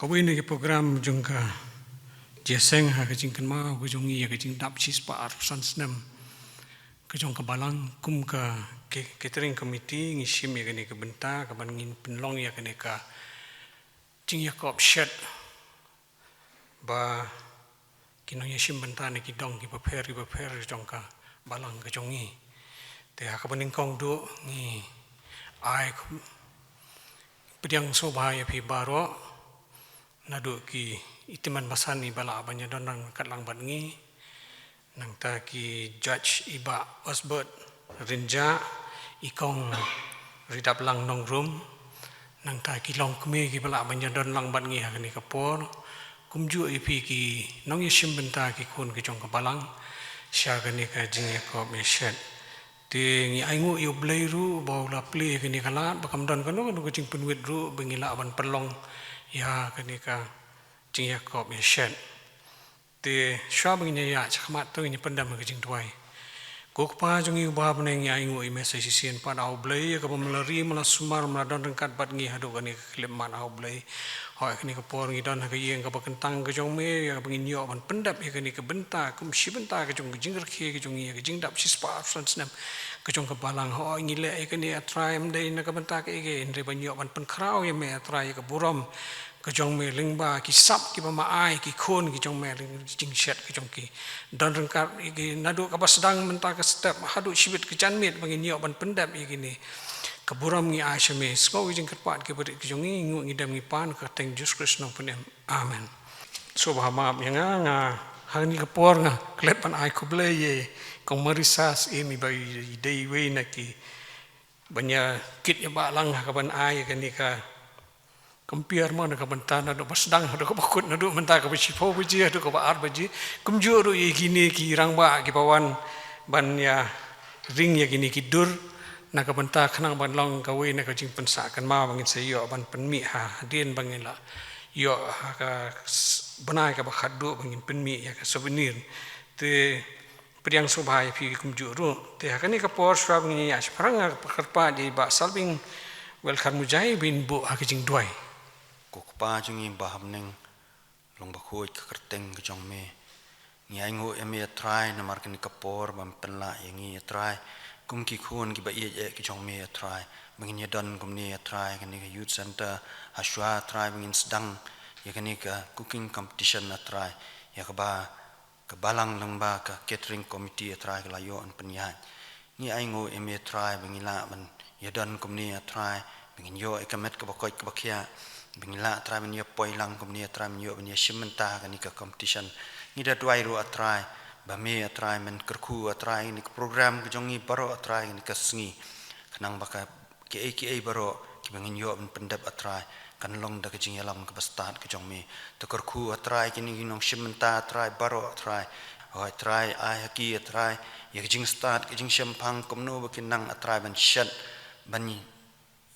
Kawin ni program jong ka jingsah ka jing kynmaw ka jong ia ka jing dap cis pa arsan senam ka jong ka balang kum ka catering committee ngi sim ya ka benta ka ban ngin pynlong ya ka jing ya kop shed ba kinong ya sim benta ni ki dong ki prepare jong ka balang ka jong ngi te ha ka ban kong do ngi ai pediang soba ya pi baro nado ki itiman basani bala abanya donang katlang batngi nang ta ki judge iba osbert rinja ikong ridap lang nong room nang ta ki long khmih ki bala abanya donang batngi hakani kapor kumju ipi ki nong yishim benta ki kun ki jong ka balang sya kani ka jing ko meshet ti ngi aingu yu bleiru baula play kani kala bakam don kanu ka jing penwit ru bengila aban pelong ya kenika jing Yakob meshet te sha bengnya ya chakmat tu ni pendam ke jing tuai kok pa jung yu ba bneng ya ingu i message sien pa au blai ka pamlari mala sumar mala don rengkat bat ngi hadu kan klip man au blai hoi kini ka por ngi don ka yeng ka bakentang ke jong me ya bengin yo ban pendap ya kini ka benta kum si benta ke jong jing rkhe ke jong ya ke jing dap si spa san snam ke jong ka balang ho ngi le ke ni atrai mdei na ka benta ke ge ndre ban yo ban pen krau ya me atrai ka buram ke jong me lingba ki sap ki ma ai ki khon ki jong me jing shet ki jong ki don rengkat ki nadu ka basdang menta ka step hadu sibit ke janmit bangin yo ban pendap ya kini keburam ngi asyame sko jing kerpat ke berit ki jong ngi ngidam ngi pan ka teng Jesus Kristus punem amen so bahama yang nga hani kapor nga klet pan ai ko ble ye kong marisas imi bai dei we na ki banya kit ya balang ka ban ai ka ni ka kompiar mo na ka bantana do basdang do ka bakut na do menta ka bisipo buji do ka ba ar baji kumju ro ye gini ki rangba ki pawan ban ya ring ya gini ki dur na ka banta khnang ban long ka we na ka jing pensa kan ma bangin se yo ban pynmih ha din bangin la yo ka banai ka ba khadu bangin pynmih ya ka souvenir te priang subhai phi kumju ro te ha kani ka por swa bangin ya sprang ka pa di ba salbing welcome mujai bin bu ha ka jing duai Kokpa jungi baham neng long bakoi ke kerteng ke jong me ngi aingo eme try na marken kapor bam penla yangi try kum ki khun ki ba ye ke jong me try bangin don kum ni try kani ke youth center ashwa try bangin sedang ya kani ka cooking competition na try ya ka ba ke balang lang ba ka catering committee try la yo an penyan ngi aingo eme try bangila ban ya don kum ni try bangin yo e kamet ka bakoi ka bakhya bingla try men yo poilang kum ni try men yo ben shimenta kan ka competition ni da twai ro try ba me try men kerku try ni program ke jongi baro try ni ka sngi kanang baka ke baro ki bangin yo ben pendap try kan long da ke jing yalam ka start ke jong me to kerku try ki ni nong shimenta try baro try hoi try ai ki try ye jing start ke jing shampang kum no bakin nang try ben shat bani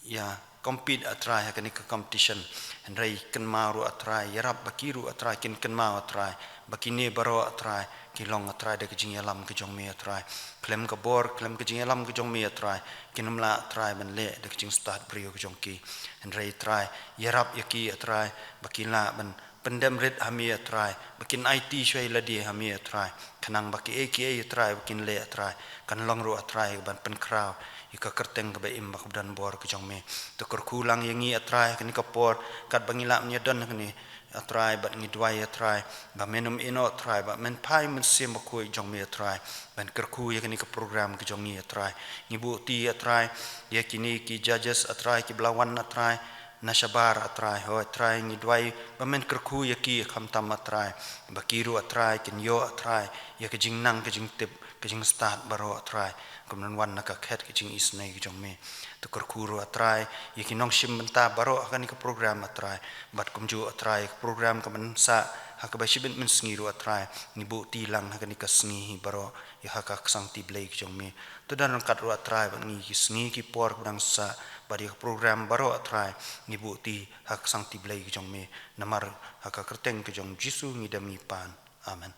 ya compete atrai hakani ka competition andrai kynmaw atrai yarap bakiru atrai kynmaw atrai bakine baro atrai kilong atrai de jing yalam ke jong me atrai klem ka bor klem ke jing yalam ke jong me atrai kinamla atrai ban le de jing start brio ke jong ki andrai atrai yarap yaki atrai bakila ban pendam red hami atrai bakin IT shwai ladi hami atrai kanang baki atrai bakin le atrai kan long ro atrai ban pen kraw ika kerteng ka baim bak dan bor ke jong me to kurkulang yangi atrai kani kapor kat bangila nya don kani atrai bat ngi dwai atrai ba menum ino atrai ba men pai men sem ko jong me atrai ban kerku ya kani ka program ke jong ni atrai ngi bu ti atrai ya kini ki judges atrai ki blawan atrai nashabar atrai ho atrai ngi dwai ba men kerku ya ki kham tam atrai ba kiru atrai kin yo atrai ya ke jing nang ke jing tip ke jing start baro atrai kemudian wan nak khat ke jing isnai ke jong me to kurkuru atrai yekinong sim benta baro akan ke program atrai bat kumju atrai program ke mensa hak ba sibin men sngiru atrai nibu tilang akan ke sngi baro ya hak sang ti blai ke jong me to dan kat ru atrai ban ngi sngi ki por bang sa bari program baro atrai nibu ti hak sang ti blai ke jong me namar hak kerteng ke jong jisu ngidami pan amen.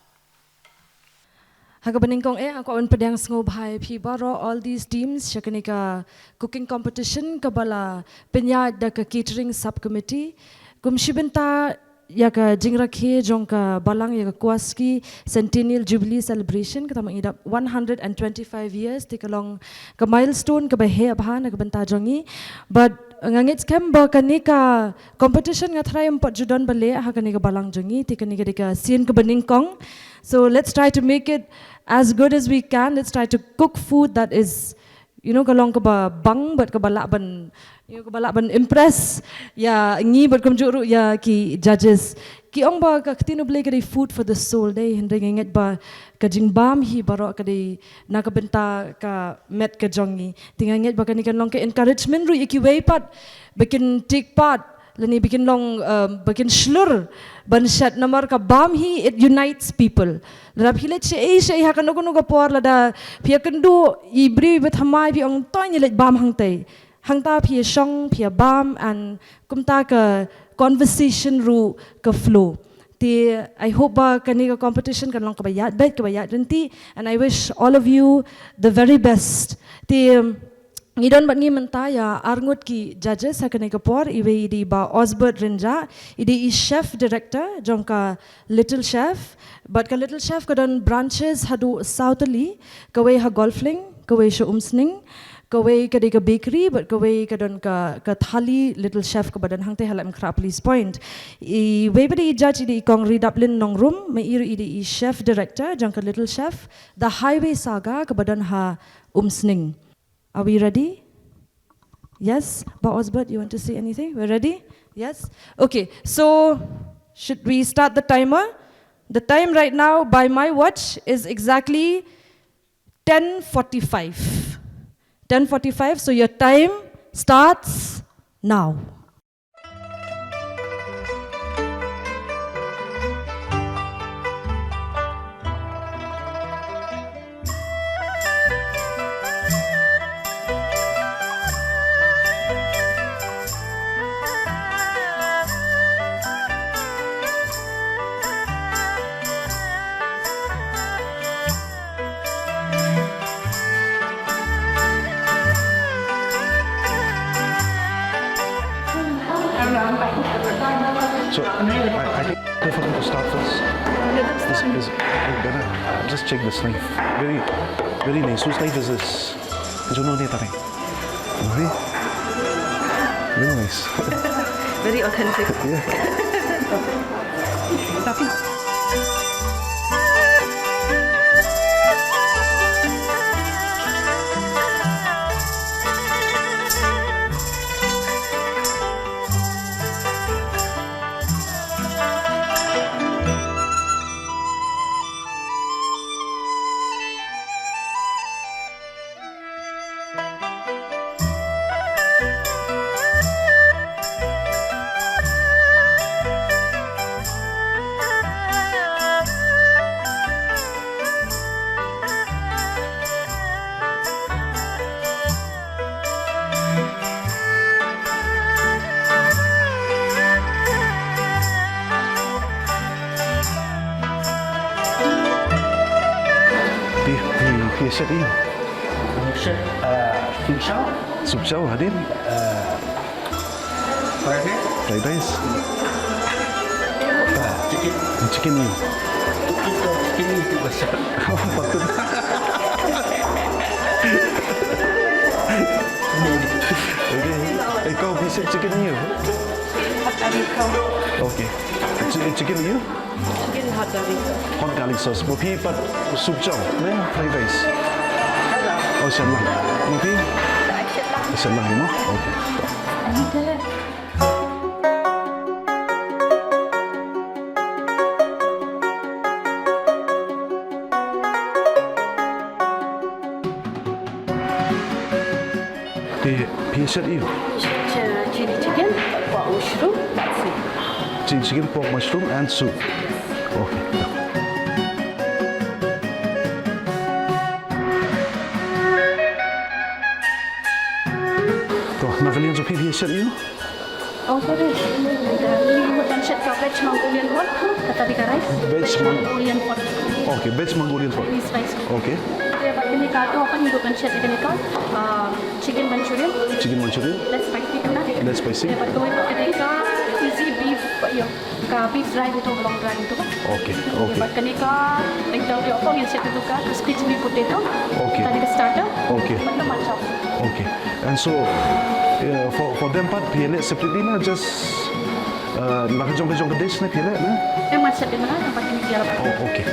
Haga beningkong ako on pedang sengob hai pi baro all these teams shakanika cooking competition kabala penyad da ka catering subcommittee Kumshibenta ya ka jingrakhe jong ka Balang ya ka Quasquicentennial Jubilee Celebration kita mengidap 125 years ti kalong ka milestone ka bahe abhan ka benta jongi but ngangit kem ba kani ka competition nga try empat judan bale ha kani ka Balang jongi ti kani ka sien ka beningkong. So let's try to make it as good as we can. Let's try to cook food that is kalong ka ba bang but ka bala ban ka bala ban impress ya ngi but kum juru ya ki judges ki ong ba ka tino blay ka food for the soul day hindi nginget ba ka jingbam hi baro ka di nakabenta ka met ka jongi tinganget ba kani kan long ka encouragement ru kiwei pat bikin take part lani bikin long bikin slur ban shat namar ka bam hi it unites people lada philet she ha kan no ka por lada phia kendu ibri bet hamai pi ong toy ni let bam hangtai hangta phia shong phia bam and kumta ka conversation ru ka flow ti I hope ba kani ka competition kan long ka bayat renti and I wish all of you the very best ti ngidon bat ngi mentaya arngut ki judges hakane kapor iwe idi ba Osbert Rinja idi chef director jongka little chef but ka little chef kadon branches hadu southerly kawe ha golfling kawe sho umsning kawe kadi ka bakery but kawe kadon ka thali little chef ka badan hangte halam khra police point I we badi judge idi kong redaplin nong room me iri idi chef director jongka little chef the highway saga ka badan ha umsning. Are we ready? Yes? Ba Osbert, you want to say anything? We're ready? Yes? Okay, so should we start the timer? The time right now by my watch is exactly 10:45. 10:45, so your time starts now. So I think for them to start first. Is better. Just check this knife. Very nice. Whose knife is this? I don't know anything. Very, very nice. Very authentic. Yeah. Dia set ini. Set Sup chow hadir. Fried rice. Chicken ni. Chicken itu besar. Patut. Okay. Kau bisa chicken ni. Okay. Chicken ni. Chicken hot garlic. Hot garlic sauce. Mopi pat sup chow. Ni fried rice. Oh, siapa? Mopi? Siapa ni? Okay. Piece it you. Chili chicken, pork mushroom, that's it. Chili chicken, pork mushroom and soup. Okay. So, nakalian so piece it you? Oh, sorry. Ini bukan set veg Mongolian pot, tadi ka rice. Veg Mongolian pot. Okay, veg Mongolian pot. Ini spice. Okay. Ini kato apa ni bukan set ini kan? Chicken Manchurian. Chicken Manchurian. That's spicy kan? That's spicy. Lepas tu ini ka easy beef yo beef dry itu long dry itu kan. Okay. Buat kenika, tinggal dia apa yang siapa tu kan, crispy potato. Okay. Tadi ke starter. Okay. Macam macam. Okay. And so for them part pilih seperti ni just nak jong ke dish ni pilih na. Macam di mana tempat ini dia. Oh, okay.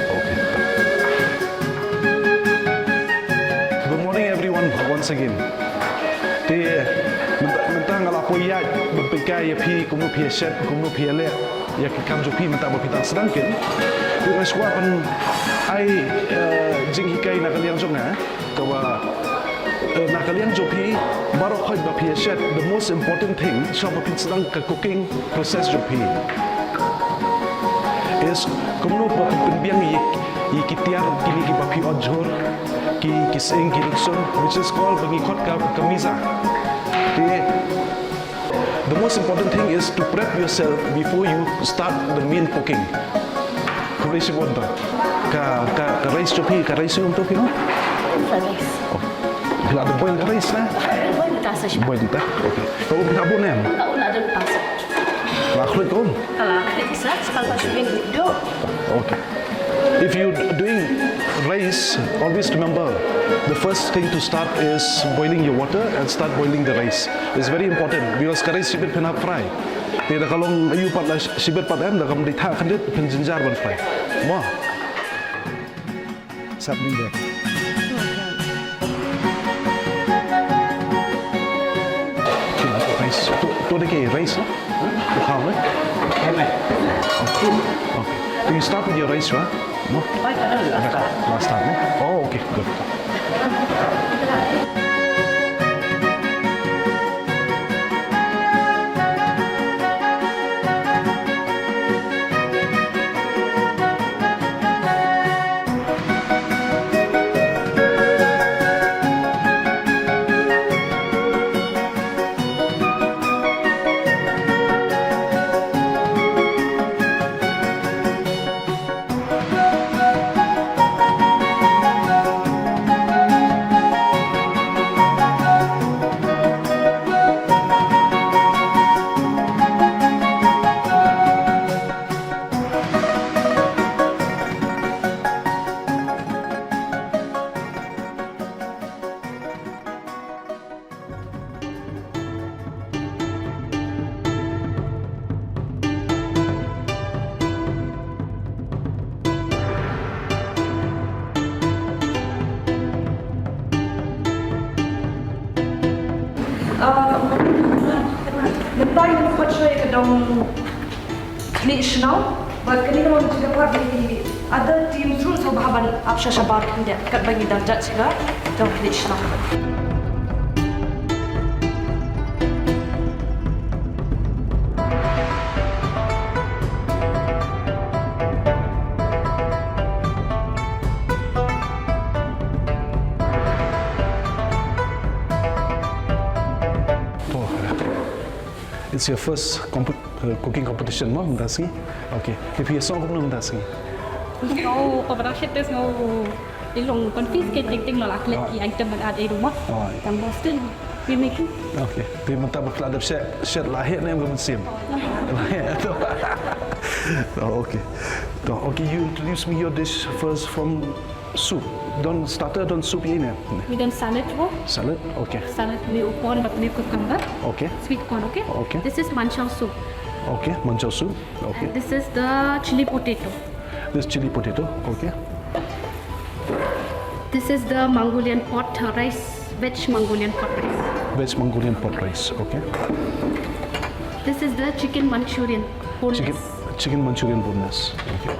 Good morning everyone once again. Mentang ngalapo ya berpegai ya pi kumu pi set kumu pi le ya kam jo pi mentang berpitang sedangkan di sekolah pen ai jing hikai nak kalian jong na kawa nak kalian jo pi baru khoi ba pi set the most important thing so ba pin sedang ke cooking process jo pi is kumu ba penbiang i kitiar kini ki ba pi ojor ki sing ki rikson which is called pengikut kamisa. The most important thing is to prep yourself before you start the main cooking. Kurisi bonda. Ka rice chopi, ka rice untuk you know? Rice. Oh. Bila ada boil ka rice na? Boil tak sah. Boil tak? Okay. Kau nak bun em? Tak nak ada tak sah. Lakhluk kau? Kalau kita sekali pasal video. Okay. If you're doing rice, always remember the first thing to start is boiling your water and start boiling the rice. It's very important because rice sibit pernah fry. Tidak kalau you patlah sibit patem, dah kamu ditah kandet penjenjar ban fry. Wah, sabni deh. Rice, tu dek rice lah. Kau ni? Okay. Do you start with your rice, right? No? Last time, no? Oh, okay, good. Lepas itu kacau ke dalam khmih now, buat kini kalau juga buat di other teams rule so bahaban apsha shabar dia kat bagi darjat juga dalam khmih now. It's your first cooking competition, no? Mendasi. Okay. If you saw como mendasi. Ngau production test ngau ilong confuse ke ting lo laklet ki item ada di rumah. Tam Boston we making. Okay. Dia minta berkelad set lahir ni belum sim. Lahir tu. Okay. Okay, you introduce me your dish first from soup. Don't starter, don't soup ini. We done salad wo. Salad, okay. Salad ni upon but ni cucumber. Okay. Sweet corn, okay? Okay. This is manchow soup. Okay, manchow soup. Okay. And this is the chili potato. This chili potato, okay. This is the Mongolian pot rice, veg Mongolian pot rice. Veg Mongolian pot rice, okay. This is the chicken Manchurian boneless. Chicken Manchurian boneless, okay.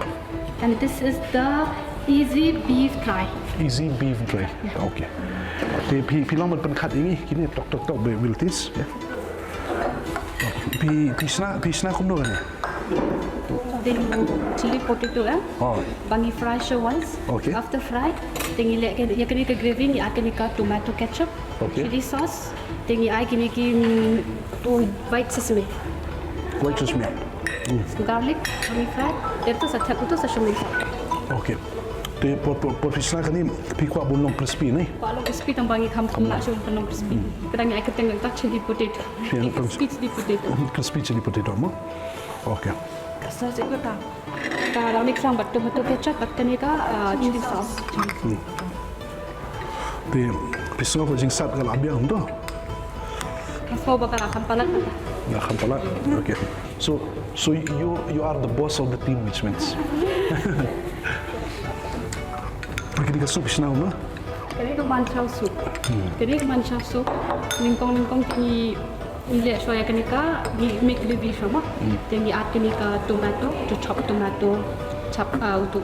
And this is the easy beef dry. Easy beef dry, okay. Pi long man kat ini, kini tok wiltis, ya. Pi sna kumno kan? Then chili potato bangi fry show once. Okay. After fry, then you let ya kini ke gravy ni akan ka tomato ketchup, okay. chili sauce, then you ai kini ki white sesame. White sesame. Garlic, bangi fry, itu satu itu sesame. Okay. Te pot pisna kan ni pi kuat bunong crispy ni. Kalau crispy tambangi ham nak show bunong crispy. Kadang ai keteng tak chili potato. Crispy chili potato. Crispy chili potato mo. Okay. Kasar sikit tak. Kalau ni kelang betul-betul kecap, betul ni chili sauce. Di pisau ko jingsah kalau abiang tu. Kasar bakal akan palat. Nak kampalat. Okay. So you are the boss of the team, which means. Pergi ke sup isna uma. Kali tu manchau sup. Kali manchau sup. Lingkong ti ile soya kenika di make the beef sama. Then di add kenika tomato, to chop tomato, chop untuk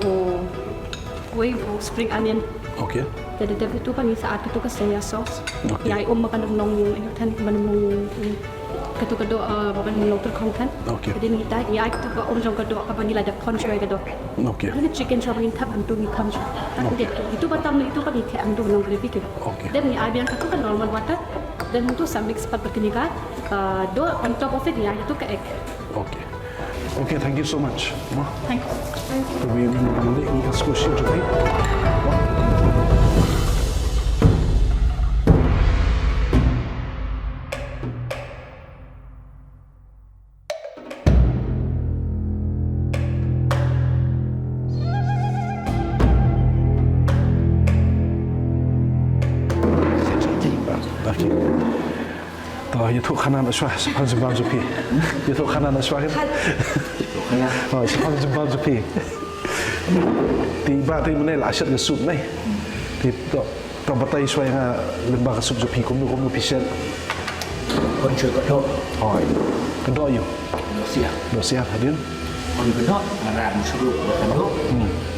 kue spring onion. Okay. Jadi itu kan saat itu ke soya sauce. Okay. Ya makan nong itu kan menung ketu bapak nong terkongkan. Okay. Jadi ni dah ya itu ke jong kedua kapan ni ada conchoy kedua. Okay. Ini chicken chop ini tap antu ni conchoy. Tapi itu batam itu kan itu antu nong gravy ke. Okay. Dan ni abian itu kan normal water. Dan itu mix pat berkenika. Do on top of it ya itu ke egg. Okay. Okay, thank you so much. Thank you. We will eat a squishy today. itu kanan aswah, sepan jembal jupi. Itu kanan aswah kan? Oh, sepan jembal jupi. Tiba tiba mana lah asyik sup ni. Tiba perbatai aswah yang lembah sup jupi kamu pisah. Conchoy kedok. Oh, kedok you. Dosiap hadir. Kon kedok ngaran suruh kedok.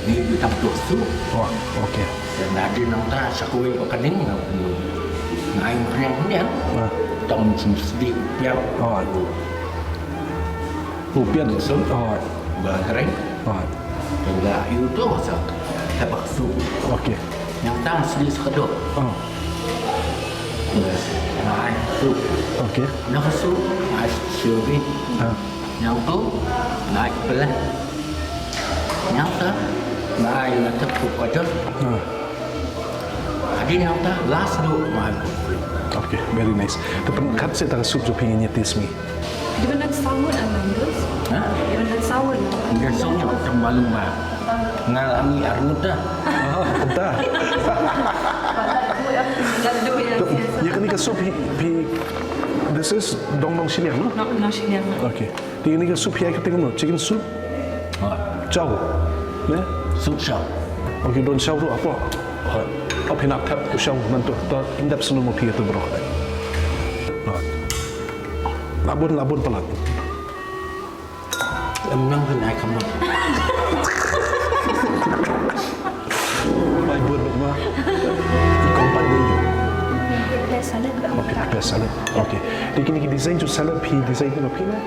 Di tampuk sup. Oh, okey. Dan ada nang ta sakui kaning ngai kenyang. Tong sedih upiah. Oh. Upiah sup. Oh. Goreng. Oh. Enggak itu masak tabak sup. Okey. Yang tang sedih sekedok. Oh. Ngai sup. Okey. Nak sup ngai suri. Yang tu ngai pelan. Yang tu ngai nak tepuk aja. Adi yang tu last dulu ngai. Okay, very nice. Tapi kat saya tak sup jo pingin taste me. Di mana sour and mangoes? Di mana sour? Enggak soalnya macam malu mah. Ngalami armut dah. Oh, entah. Ya kan ni sup this is dong siniang, no? No siniang. Okay. Di ni sup yang kita tengok, chicken soup. Chow. Ne? Sup chow. Okay, don chow tu apa? Apa nak tap chow nanti tak indap senu mau pilih tu bro. Labun pelat. Emang kena kamu. Mai buat mah. Ikon pandai je. Salad. Okay, best salad. Okay. Di kini design tu salad design tu apa ni?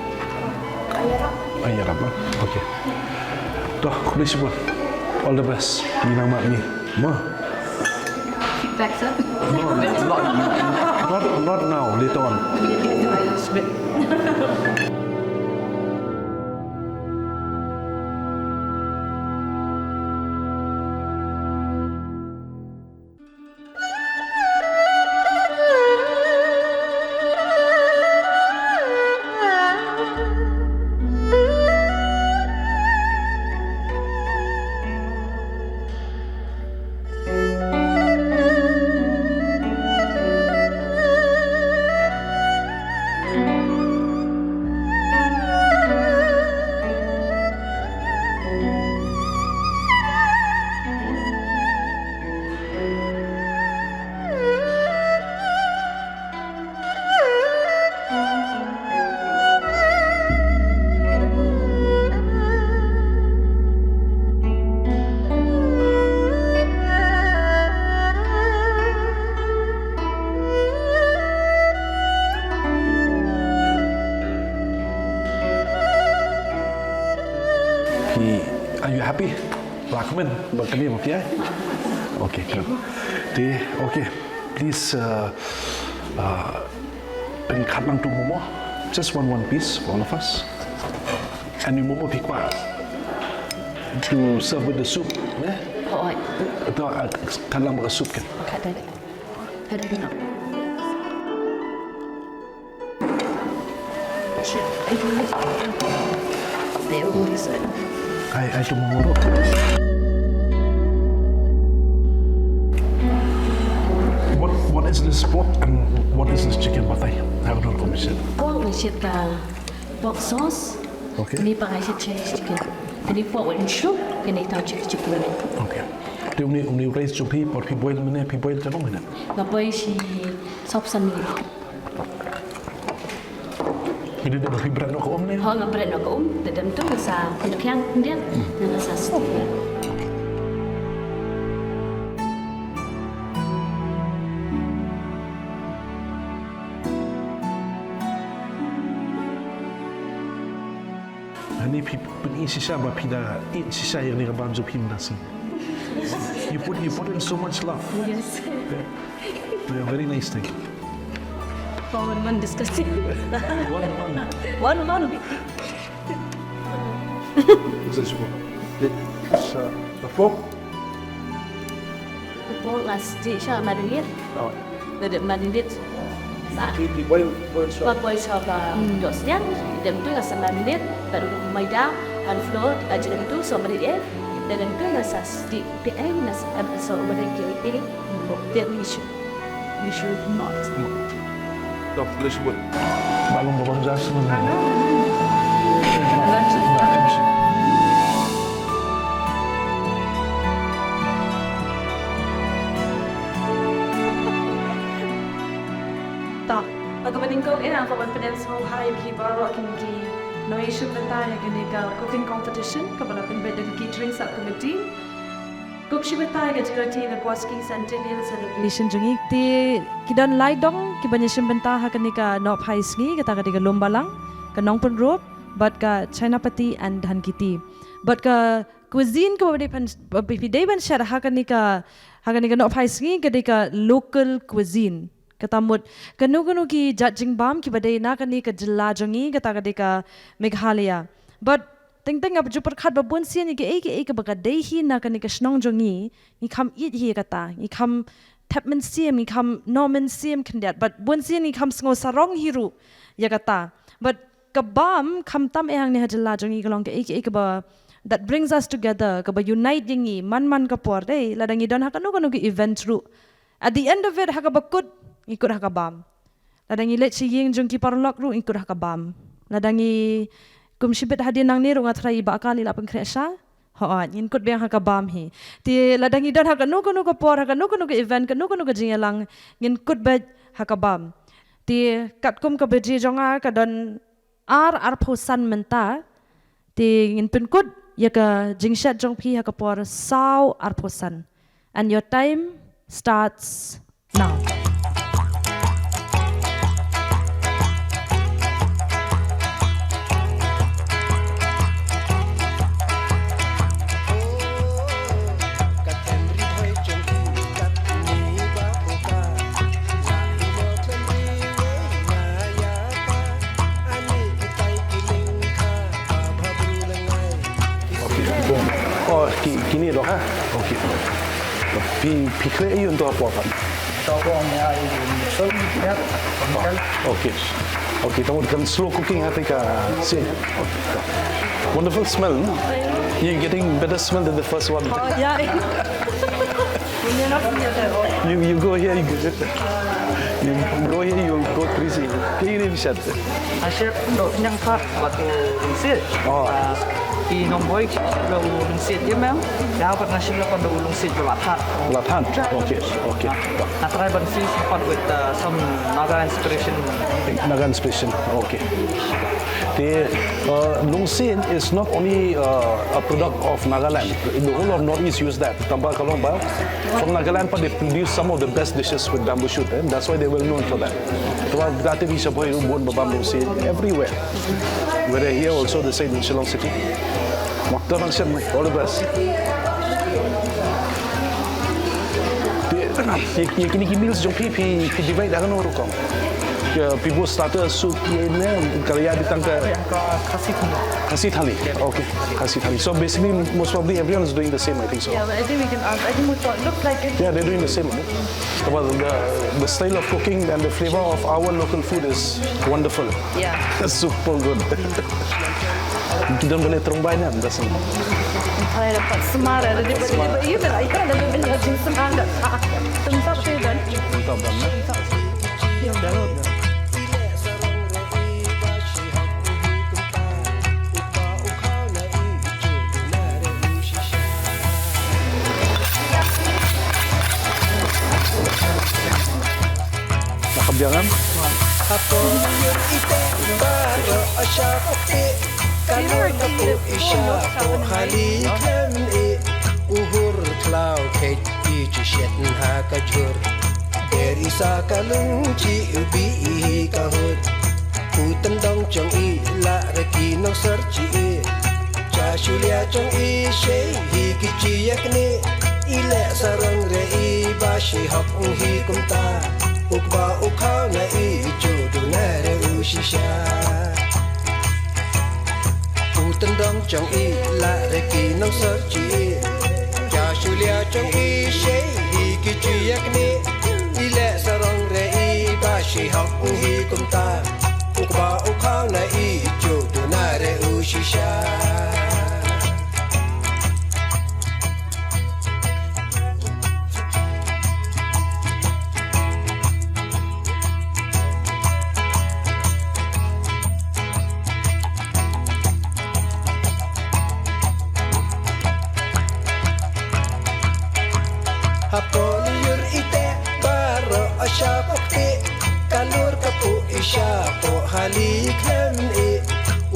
Ayarab. Okay. Dah, khmih semua. All the best. Ni nama ni. Feedback sir. Not now. Later on. Are you happy? Recommend berkini okay? Okay, good. Okay, please bring khatlang to momo. Just one piece for all of us. And you momo pikwa to serve with the soup. Oh, Atau khatlang baka soup kan? Ada guna. They always I tomorrow. What is this pork and what is this chicken? What I have not commission. pork with pork sauce. Okay. Ini pakai Chinese chicken. Ini pork with soup. Ini tahu chicken. Okay. The only raise to people boil mene, people boil jangan mene. Ngapai si sop sani. Ini dia lebih berat nak om ni. Hang berat nak Dedam tu rasa untuk yang dia rasa steak. Ini pun sisa apa pida sisa yang ni kabam zup nasi. You put in so much love. Yes. Yeah, very nice thing. One disgusting. One. One. What's this for? It's the pork. The pork last day siya marinate. Oh. Dedam marinate. The boil so. Boil siya dos yan. Dedam tu rasa marinate. Baru maida and flour aja tu so marinate. Dedam tu rasa steak. Dia rasa so marinate kiwei. That we should not. Tak boleh sebut. Balong jas ni. Tak. Aku meningkau ini aku berpendam semua hari baru akan pergi nomination bertanya kenika cooking competition kepada pembeda catering subcommittee. Kukshi bertanya kejerati the Quasquicentennial Celebration jungi ti kidan lai dong kibanya simbenta kenika nop high ski kata ketika lomba lang kenong pun rope but ka China pati and han kiti but ka cuisine ko bide ban share kenika nop high ski ketika local cuisine katamut kanu ki judging bam ki badai na kani ka jilla jongi kata ka Meghalaya but ting ab ju perkhat babun sian ki ke baga dei hi na kani ka snong jongi ni kham eat hi kata ni kham tapman siam ni kham norman siam kandiat but bun sian ni kham sngo sarong hiru ya kata but kabam kham tam ehang ni hajilla jongi kalong ke ba that brings us together ka ba unite jingi man ka por dei ladangi don hakanu ki event ru at the end of it hakabakut ikut hakabam. Ladangi let si ying jung ki parlok ru ikut hakabam. Ladangi kum shibet hadin nang ni ru ngatrai ba akali la pengkresha. Hoat ikut beng hakabam hi. Ti ladangi dan hakanu ka por hakanu ka event kanu ka jingelang ngin kut bet hakabam. Ti kat kum ka beji jonga ka don ar posan menta. Ti ngin pun kut ya ka jingsah jong pi hakapor saw ar posan. And your time starts now. Oh, kini dah ha. Okey. Pi kle ayun tu apa kan? Okay. Okay, kamu kan slow cooking hati ka. See. Wonderful smell. You're getting better smell than the first one. Yeah. You go here, you go crazy. Kiri bisa. Chef độ nhân phát và từ xiết khi nông bối đầu xiết tiếp méo đào vật là xin là con đầu xiết và lạt than. Okay. I try but see spot with some Naga inspiration. Okay. The lungsin is not only a product of Nagaland. The whole of Northeast use that. Tambah kalong ba from Nagaland, but they produce some of the best dishes with bamboo shoot, and that's why they're well known for that. Tuwa dati bisa boy ubon bamboo lungsin everywhere. Whether here also the same in Shillong City. Makta function, all the best. Ye kini meals jong pi divide akan orang kong. People starter soup ini kalau ya ditang ke kasih thali. Okay, kasih thali. So basically most probably everyone is doing the same, I think so. Yeah, but I think we can ask. I think we look like it. Yeah, they're doing the same. But the style of cooking and the flavor of our local food is wonderful. Yeah. Super good. Kita boleh terung banyak dah sini. Saya dapat semara dari daripada iya kan ikan ada banyak jingsah enggak. Tentang saya kan. Tentang banget. Yang dalam. Jangan. Apo ite baro asyak kalor kapu isya po hali khmih uhur tlau kait i chishet ha kajur beri sa kalung chi ubi kahut putan dong chong i la reki no serchi cha shulia chong i she hi kichi yakni ile sarang re i ba shi hop hi kumta ukba ukau na i jodoh nare ushisha utendang chong i la reki nang serci ya shulia chong i she hi kichi yakni ile sarong re i bashi hok hi kumta ukba ukau na i jodoh nare ushisha Apoliur ite baro asya bakti kalur kapu isya po hali khmih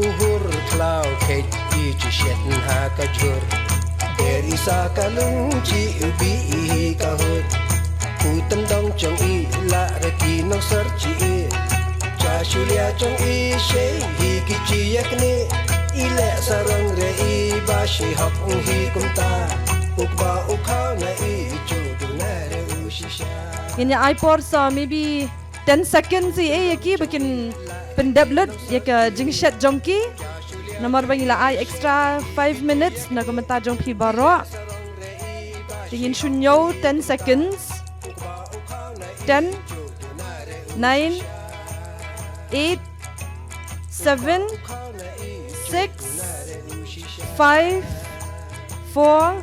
uhur tlau kait i chishet ha kajur beri sa kalung chi ubi kahut putan dong chong i la reki no serchi cha shulia chong i she hi kichi yakni ile sarang re i bashi hop hi kumta ukba ukau na i Ini iPod sa maybe 10 seconds yaki bikin pendeblet yaka jingsah jongki nomor bangila I extra 5 minutes na komenta jongpi baro tingin shunyo 10 seconds 10 9 8 7 6 5 4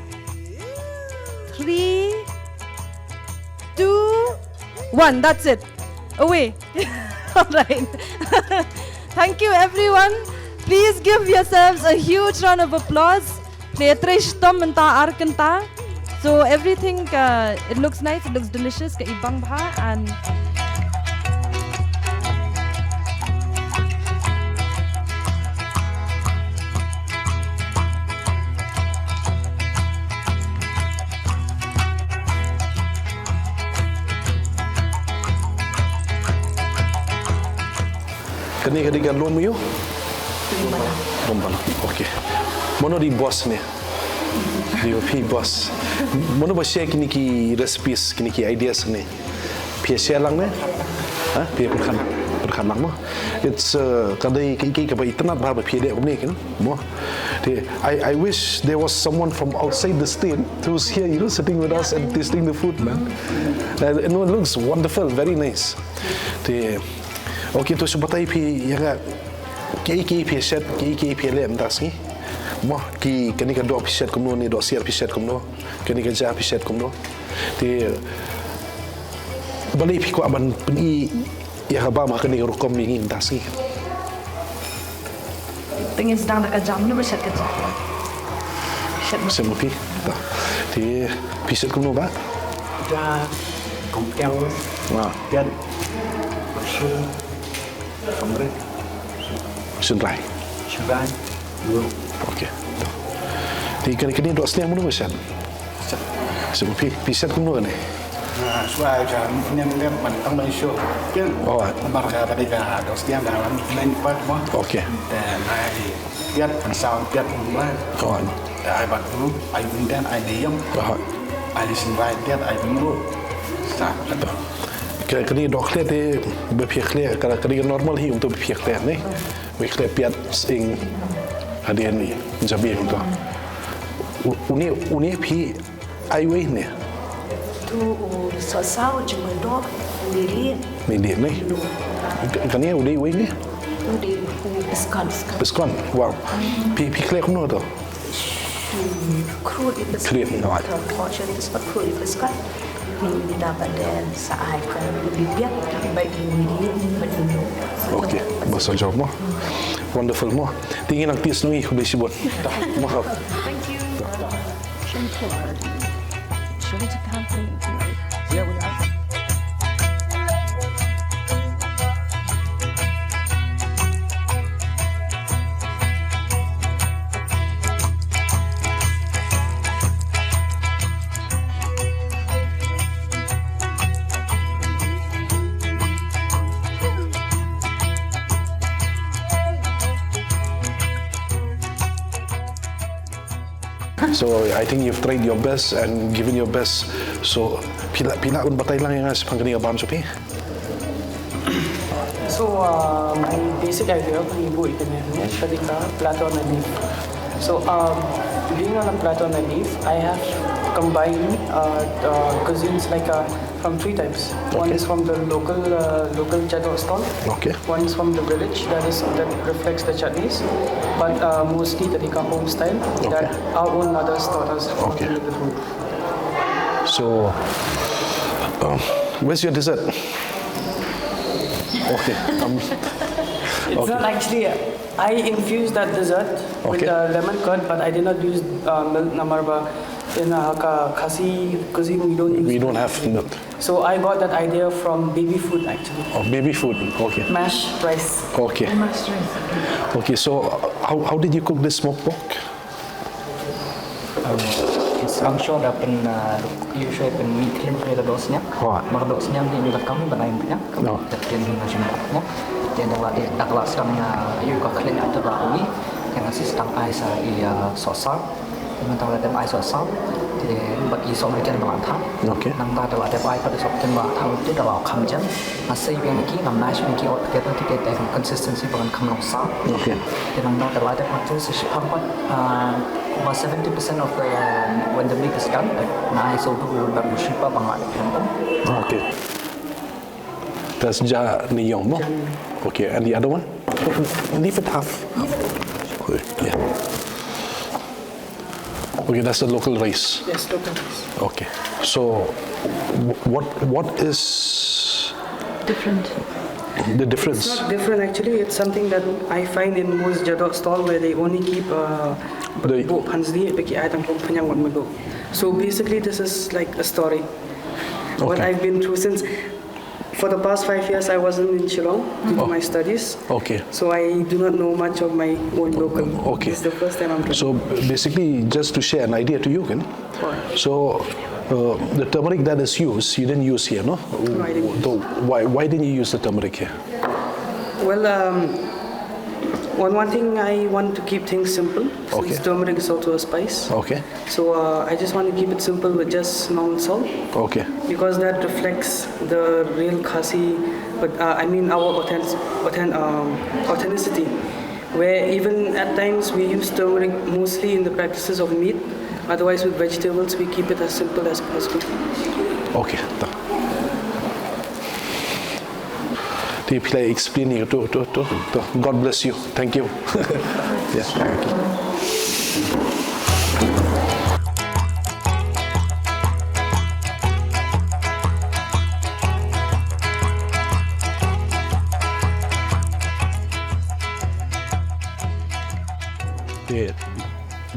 3 2 1. That's it. Away. All right. Thank you, everyone. Please give yourselves a huge round of applause. So everything, it looks nice. It looks delicious. And Kani kadigan lom yo? Lom bala. Okey. Mono di boss ni. Di pi boss. Mono ba share kini ki recipes kini ki ideas ni. Pi share lang ne? Ha? Pi perkan lang mo. It's kadai ki ka ba itna ba pi de ni kan. Mo. I wish there was someone from outside the state who's here, you know, sitting with us and tasting the food, man. And it looks wonderful, very nice. Okey tu sebatai pi yang ki pi set ki lem das ni. Mo ki kani ka do pi set kumno ni do siar pi set kumno. Kani ka ja pi set kumno. Ti bali pi ko aban pi ya ba ma kani rukom ngin das ni. tingin sedang dekat jam ni berset kerja. Set pi. Ti pi set kumno ba? Ja kompeng. Wah. Pian. Kamre. Sunrai. Sunrai. Okey. Ti kani do asli amun berset. Set pi set kumno ni. Suai jam nem man tang mai show. Kan. Oh. Barka badika dos tiang dalam main part mo. Okey. Dan ai tiat sound tiat umlah. Kawan. Ai bat dulu ai bundan ai diam. Ai sunrai tiat ai dulu. Sa. Kani dokter te berpikir kalau kani normal hi untuk berpikir ni, berpikir piat sing hadiah ni jabi untuk. Uni pi aiway ni. Tu sasau cuma dok diri. Ni ni. Kani udah aiway ni. di peskan. Peskan. Wow. Pi clear kuno tu. Kru di peskan. Clear. Right. Portion itu sebab kru di peskan. Ini dapat dan saat lebih biak baik ini berdulu. Okay. Bahasa Jawa. Wonderful mo. Tingin ang tis nung ikut disebut. Mahal. Thank you. So I think you've tried your best and given your best. So pila un batay lang yang sa pangkani abam sopi. So my basic idea of ibu ikannya ketika plato on a leaf. So being on a plato on a leaf, I have combined cuisines like from 3 types. One is from the local chador stall. Okay. One is from the village that reflects the chutneys, but mostly the home style that our own mothers taught us how to make the food. So where's your dessert? Okay. It's not actually. I infused that dessert with lemon curd, but I did not use milk namarba. In Khasi cuisine, we don't have milk. So I got that idea from baby food actually. Oh, baby food. Okay. Mashed rice. Okay. Mashed rice. Okay. So how did you cook this smoked pork? It's unsure dapat usually pen meat cream pada dosnya. Maka dosnya di dalam kami benarnya. Kami terkian dengan jumlahnya. Jadi dalam sekarangnya juga kalian ada bahawi yang asisten ais sosal. Mentang ada ais sosal. Jadi bagi seorang ikan berantah. Okay. Nang ada ais pada seorang berantah itu dalam kamjan. Masih yang ini nam nasi ini kita kita consistency dengan kamera sal. Okay. Jadi nang ada macam sesuatu about 70% of when the meat is done, I also do baru shipa bangat. Okay. That's niyong mo. Okay, and the other one? Leave it half. Okay, yeah. Okay, that's the local rice. Yes, local rice. Okay. So, what is Different. the difference? It's not different actually. It's something that I find in most jadok stall where they only keep so basically this is like a story. What I've been through since for the past 5 years I wasn't in Shillong to do my studies. Okay. So I do not know much of my own local. Okay. This is the first time I'm trying. So basically, just to share an idea to you, Ken. So the turmeric that is used, you didn't use here, no? No, I didn't. Why didn't you use the turmeric here? Well, one thing I want to keep things simple. Since turmeric is also a spice. Okay. So I just want to keep it simple with just normal salt. Okay. Because that reflects the real Khasi, but I mean our authenticity. Where even at times we use turmeric mostly in the practices of meat. Otherwise, with vegetables, we keep it as simple as possible. Okay. Play explaining to. God bless you. Thank you. Yes. Thank you.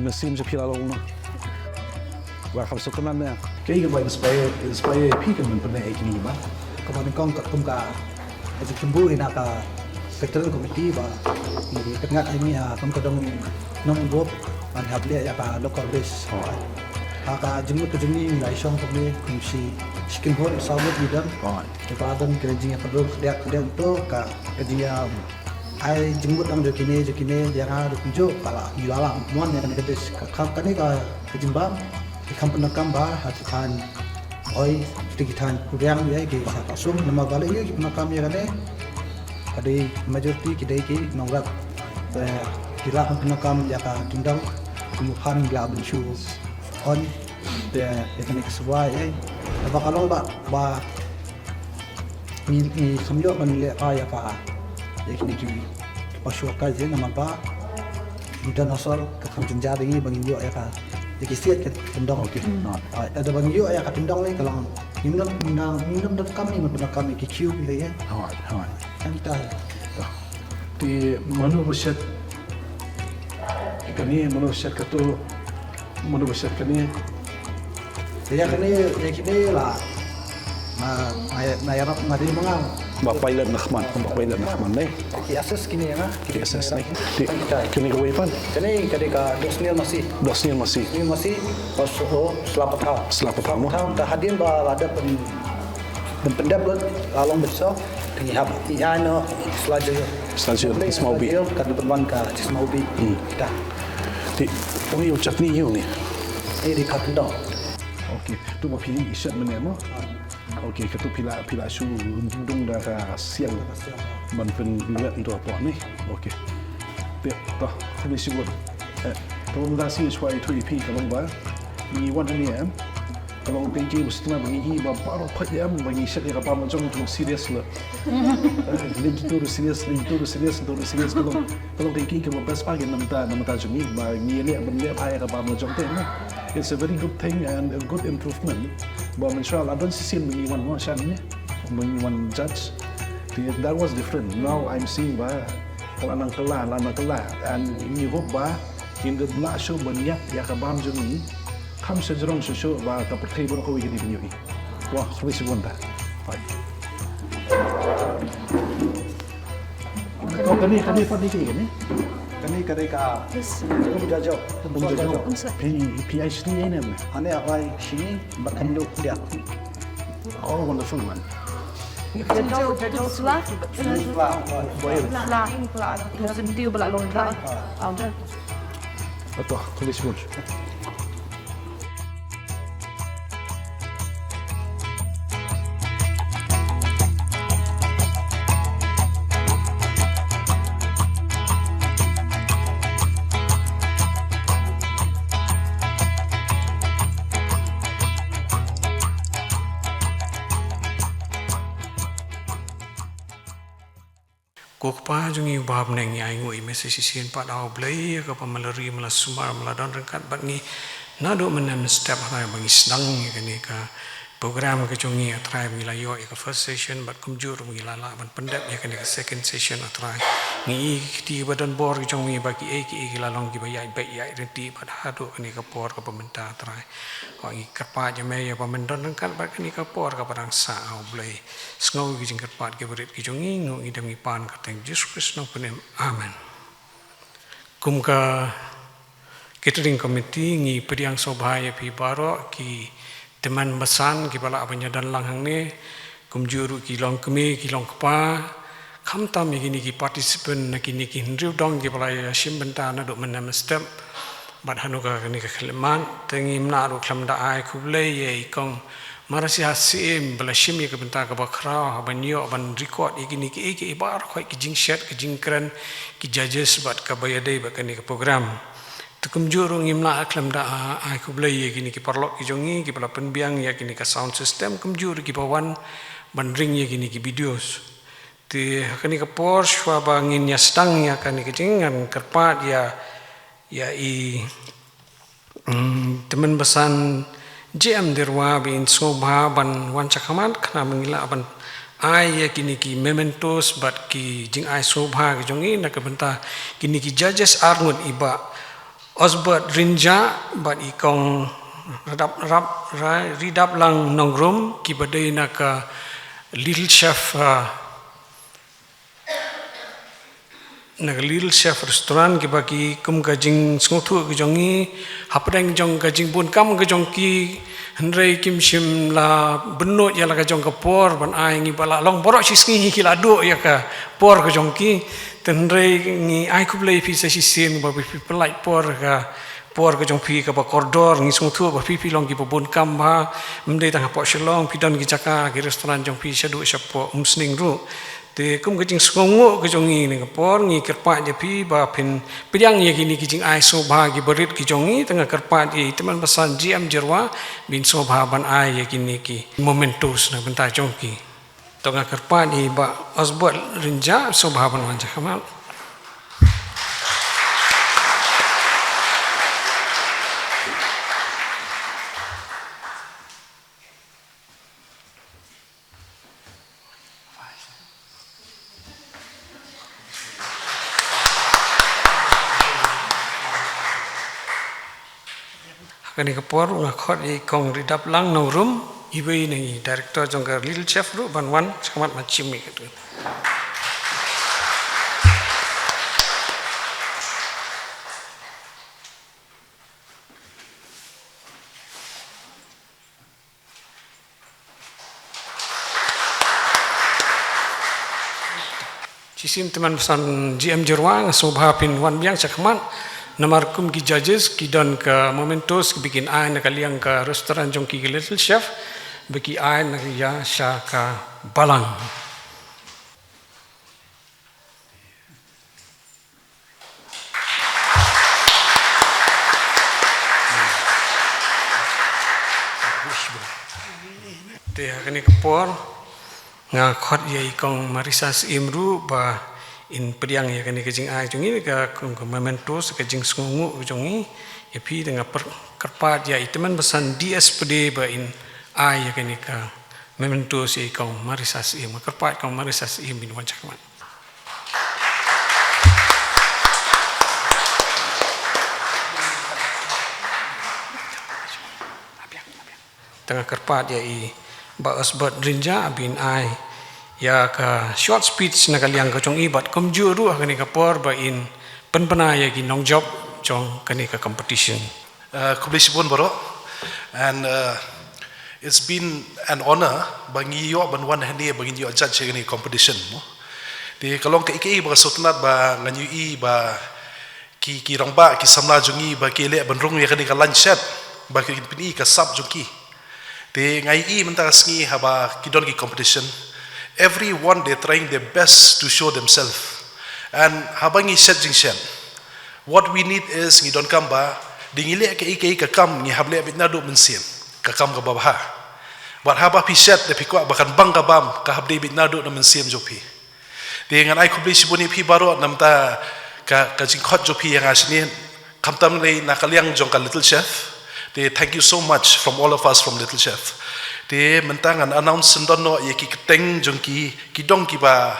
Mesim sepila lona. Wa khaw sukanan na. Cái vậy spray peak mình phần này cái gì mà các bạn con cả jadi tumbuh ina ka sectoral committee ba ni kengat ini kam kadang nom group an hable ya ka local base ka jumut jumni ngai song kami kumsi skin hole sabut bidang ke padan kerjanya perlu dia to ka kerja ai jumut ang jokine dia ha kunjo kala hilala mon ya kan kedes kan ni ka kejimbang kam penakam ba hatikan oi tikitan kuriang dia ke sum nama bala ye penakam ya kan ada majority kidai ke nongrat kila penakam ya ka tindang kumuhan dia bensu on dia teknik sesuai apa kalau ba ni samjo man le ya ka ya kini kiwei Pasukan je nama ba. Kita nasal kekamjun jari bangin yo ya ka. Jadi siat ke tendang. Okey. Ada bangin yo ya ka tendang ni kalau minum dah kami benar kami kikiu ni ya. Hai. Kan kita Di manusia kini manusia katu manusia kini ya kini lah. Na ya nak ngadi mengang. Bapak pilot Nahman ni. Ki asas kini ya. Kiri asas ni. Kini kawai pan. Kini ketika dosnil masih. Ini masih pasuh selamat tahun. Dah hadir bah ada pendapat along besar. Kini hab iasnoh Selanjutnya Ismaubi. Kami berban ke Ismaubi. Kita. Di yang ucap ni ni. Di katendang. Okey, tu pilih isyak mana mo? Okey, ketu pila su dung dah siang man pen lihat itu apa ni? Okey. Dia dah kami sebut. Kalau dah sih suai tu IP kalau ba ni wan ni kalau penji mesti nak bagi bapak roh jam bagi isyak dia apa macam tu serius lah. Itu serius kalau penji ke bebas pagi nama jungi bagi ni benda apa apa macam tu. It's a very good thing and a good improvement. But inshallah, I don't see one more channel, one judge. That was different. Now I'm seeing kalau anak kelah, and ini hope in the last show banyak ya kabam juni, kam sejarong show kapertai baru kau ikut di ni. Wah, sulit sebentar. Fine. Oh, kami padi ni. Kami ketika jauh. PhD ni apa? Ane apa sini berkandung dia. Oh, wonderful man. Jauh selah. Dia belakang dah. Betul, tulis pun. Kukpa jungi ubah neng yang ingui mesesi sin pada oblay ke pemaleri malas sumar maladon rengkat bangi nado menem step hai bangi sedang ni ke program ke jungi atrai milayo ke first session bat kumjur bangi lala ban pendap ya ke second session atrai ni di badan bor ke jungi bagi ki lalong ki bayai bayai renti bat hado ni ke por ke pemerintah atrai bagi kerpa jame ya pemendon rengkat bat ni ke por ke padang sa oblay Sengau ki jingkat pat ke berit ki jongi ngu idam ki pan kateng Yesus Kristus penem amen. Kum ka catering committee ngi pediang sobhaya pi baro ki teman besan ki bala abanya dan langhang ne kum juru ki long khmih ki long kaba kham tam ki participant na ki hinriu dong ki bala ya sim benta na do menam step bat hanuka ni ka khleman tengi mna ro khlam da ai khuble ye ikong marasi hasim belashim ya kebentar ke bakra banyo ban record ikini ki ibar khoi ki jingsah ki jingkran ki judges bat ka bayadai bat kani ke program tukum jurung imla aklam da ai kublai ya kini ki parlok ki jongi ki pala penbiang ya kini ka sound system kumjur ki bawan ban ring ya kini ki videos ti kani ke por shwa bangin ya stang ya kani ke jingan kerpat ya teman besan JM derwa bin sobha ban wan chakamat khna mengila ban ai ya kini ki mementos bat ki jing ai sobha ki jongi na ka benta kini ki judges arngut iba osbat rinja bat ikong ridap lang nongrum ki badai na ka little chef Little chef restaurant ki bagi kum gajing sngothu ki jongi hapreng jong gajing bun kam ki jong ki hendrei kim shim la benut ya la ka jong ka por ban ai ngi bala long borok sisngi ki la do ya ka por ki jong ki hendrei ngi ai kublei pi sa sisin ba pi pelai por ka jong pi ka ba koridor ngi sngothu ba pi long ki bun kam ba mdei tang po shlong pi don ki jaka ki restaurant jong pi shadu shapo umsning ru te kum gajing skongo ke jongi ni kapor ngi kerpa je pi ba pin piang ye kini kijing ai sobha gi berit ki jongi tengah kerpa di teman besan GM jerwa bin sobha ban ai ye kini ki momentus na benta jongki tengah kerpa di ba osbot rinja sobha ban wanja kamal kani kapor ngakot i kong ridap lang no room iwei ni director jongka little chef ru banwan sakamat macim gitu. Cisim teman pesan GM Jerwang sobha pin wan biang sakamat namar kum ki judges ki don ke momentos ki bikin ai nak liang ke restoran jong ki little chef bagi ai nak ya sha ka balang. Teh kani kapor ngakot ye ikong marisas imru ba in priang ya kani kejing ai jungi ka mementos ka jing sungu jungi ya pi dengan kerpat ya iteman besan DSPD ba in ai ya kani ka mementos ye ikong marisas im kerpat kong marisas im bin wancakman tengah kerpat ya i ba asbat rinja bin ai ya ka short speech na kaliang ka chong ibat komju ru kani ka por ba in penpena ya ki nong job chong kani ka competition kublisibon baro and it's been an honor bagi yo ban wan hani bagi yo judge kani competition mo di kalong ka iki ba sotnat ba nganyu i ba ki rongba ki samla jungi ba ki le ban rong ya kani ka lanchet ba ki pini ka sub jungi they ngai mentasngi haba kidon ki competition everyone they trying their best to show themselves and habangi set jingsah what we need is ngi don kamba dingile ke ka kam ngi hable bitna do mensim ka kam ka babha but haba pi set de pikwa bakan bang ka bam ka hable bitna do na mensim jopi de ngan ai kubli sibuni pi baro namta ka jingkhot jopi yang asni kamtam nei nakaliang jong ka little chef. They thank you so much from all of us from Little Chef. They mentangan announce sendono ye ki keteng jongki kidong ki ba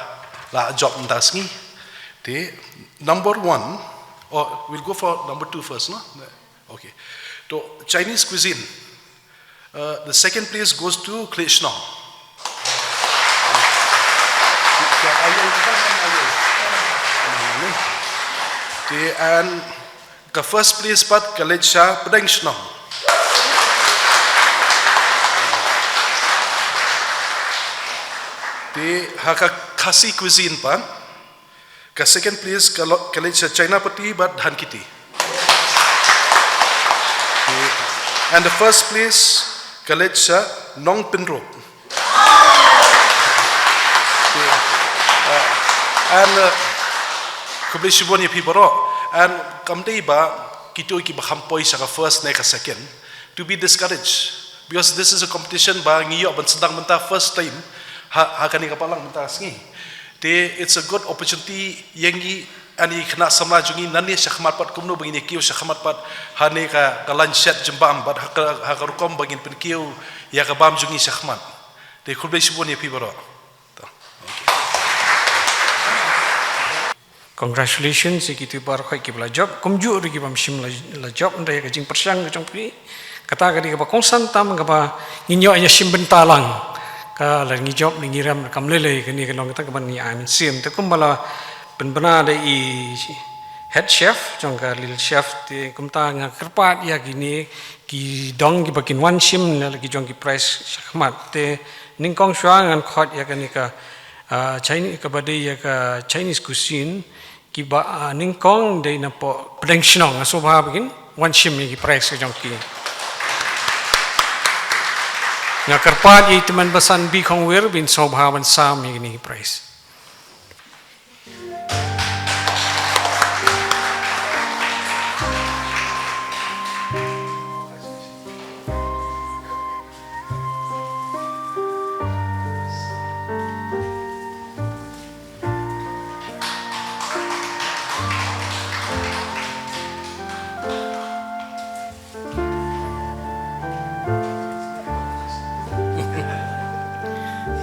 la job mentasngi. They number 1 or we'll go for number 2 first, no? Okay. To Chinese cuisine. The second place goes to iasnoh. And the first place pat kaletsha iasnoh. Di haka khasi cuisine pan ka second place college China pati but dhan kiti and the first place college nong pinro and kubli shibon ye piboro and kamdei ba kito ki ba khampoi sa first na ka second to be discouraged because this is a competition ba ngiyo ban sedang menta first time hakani kapalang mentasngi te it's a good opportunity yengi ani khna samla jungi nani shakhmat pat kumno bangini kiu shakhmat pat hane ka kalanchet jembam bat hakarukom bangin pen kiu ya ka bam jungi shakhmat te khulbe shibon ye pibaro congratulations ikitu bar khoi ki bla job komju ri ki bam shim la job ndai ka jing persang ka chong pi kata ka di ka ba kongsan tam ka ba nginyo ya shim bentalang ka langi job ni ram kam lele kani ka long ta ka ban ni am sim te kumbala penbena de i head chef jongka little chef te kumta nga kerpat ya gini ki dong ki bakin wan shim lagi jong ki price shakmat te ningkong shwa ngan khot ya kani ka Chinese ka bade ya ka Chinese cuisine ki ba ningkong de na po plengnong so ba bakin wan shim ni ki price jong ki nga kerpat i teman basan bi khong wer bin sobhawan sam ni price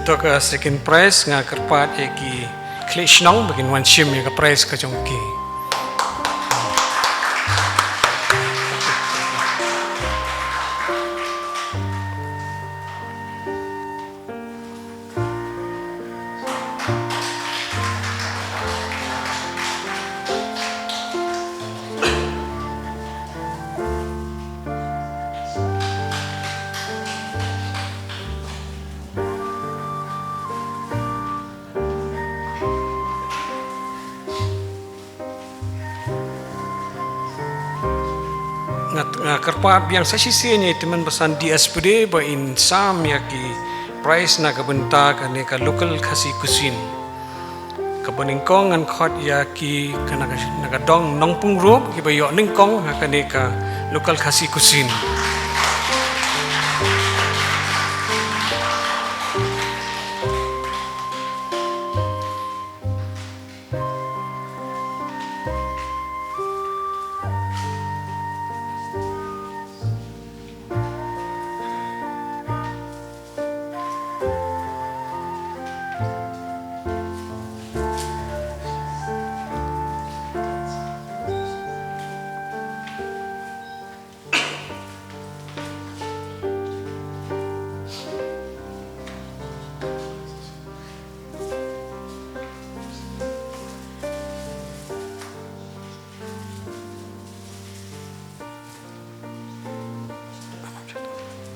Tok second prize nga kerpat ki iasnoh bakin wan shim ya ka prize ka jongki kerpat biang sasisinya teman pesan DSPD ba in sam yaki price na kabenta kane ka local khasi cuisine kabaningkong an khot yaki kana nagadong nongpung rup ki ba yo ningkong kane ka local khasi cuisine.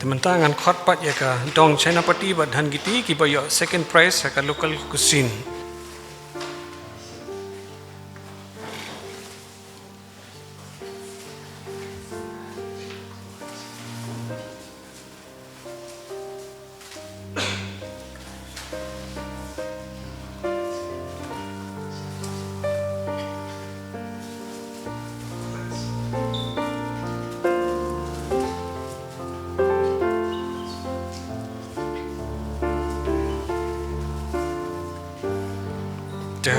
Teman-teman khot pat ya ka dong China pati ba dhan giti ki ba yo second prize ka local cuisine.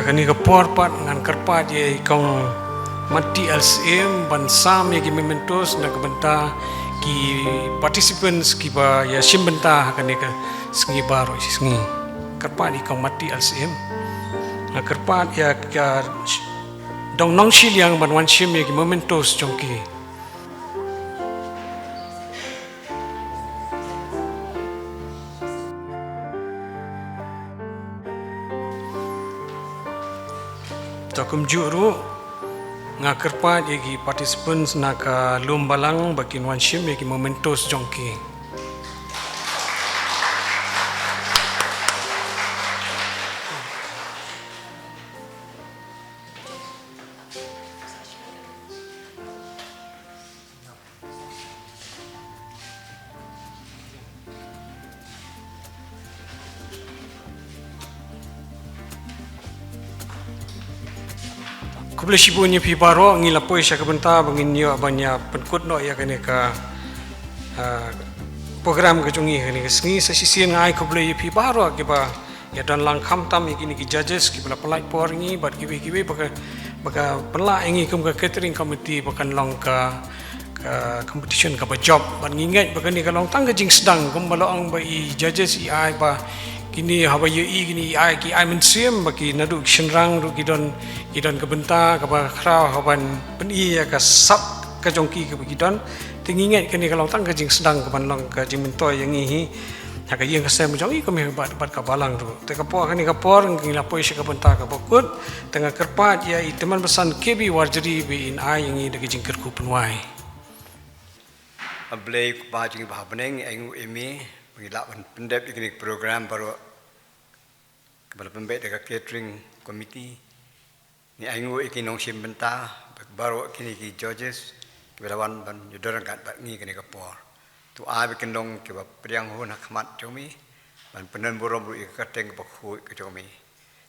Kani ka porpat ngan kerpat ye kong mati LCM ban sam ye ki mementos na kabenta ki participants ki ba ya simbenta kani ka sengi baro sengi kerpat di kong mati LCM na kerpat ya ka dong nong shiliang ban wan sim ye ki mementos jongki. Takum juru ngakerpat yagi participants naka lumbalang bakin wanshim yagi momentos jongki. Kubla shibunya pi baro ngi lapoi sya kabenta bangin yo abanya penkut no ya kene ka program ke jungi kene sengi sasisian ngai kubla pi baro ke ba ya dan lang kham tam kini ki judges ki bla pelai por ngi bat kiwei baka pelai ngi kum ka catering committee bakan long ka competition ka ba job ban ngingat bakan ni ka long tang ka jing sedang kum balong ba i judges i ai ba kini haba ye i kini ai ki ai mensiam baki nadu shenrang ru gidon kebenta ka ba khrau haban peni ya ka sap ka jongki ka gidon tingingat kini kalau tang ka jing sedang ka ban long ka jing mentoy yang hi ha ka yang ka sem jong i ka me bat ka balang ru te ka po kini ka por ngi la poi ka benta ka bokut tengah kerpat ya i teman pesan kebi warjeri bi in ai yang i de jing kerku penwai ablay ba jing ba beneng engu emi Pagilak pendep ikini program baru kepala pembek dekat catering committee ni aingu ikini nong simbenta baru ikini ki judges kepala wan ban yudoran kat bat ni kini kapor tu ai bikin nong keba priang hu nak khmat jomi ban penen borom ru ikateng ke bakhu ke jomi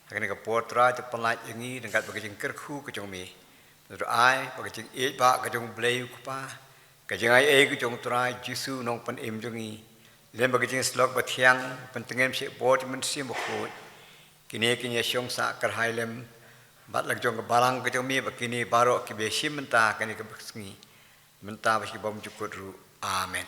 kini kapor tra te pelat ingi dekat bagi jingker khu ke jomi tu ai bagi jing e ba ke jong blay kupa ke jing ai e ke jong tra jisu nong pen im jongi Lem bagi jenis slok batiang pentingnya si bot mensi bukut kini syong sa kerhai lem bat lag jong balang ke jomi bakini baru kibeshi mentah kini kebersngi mentah bagi bom cukup ru amen.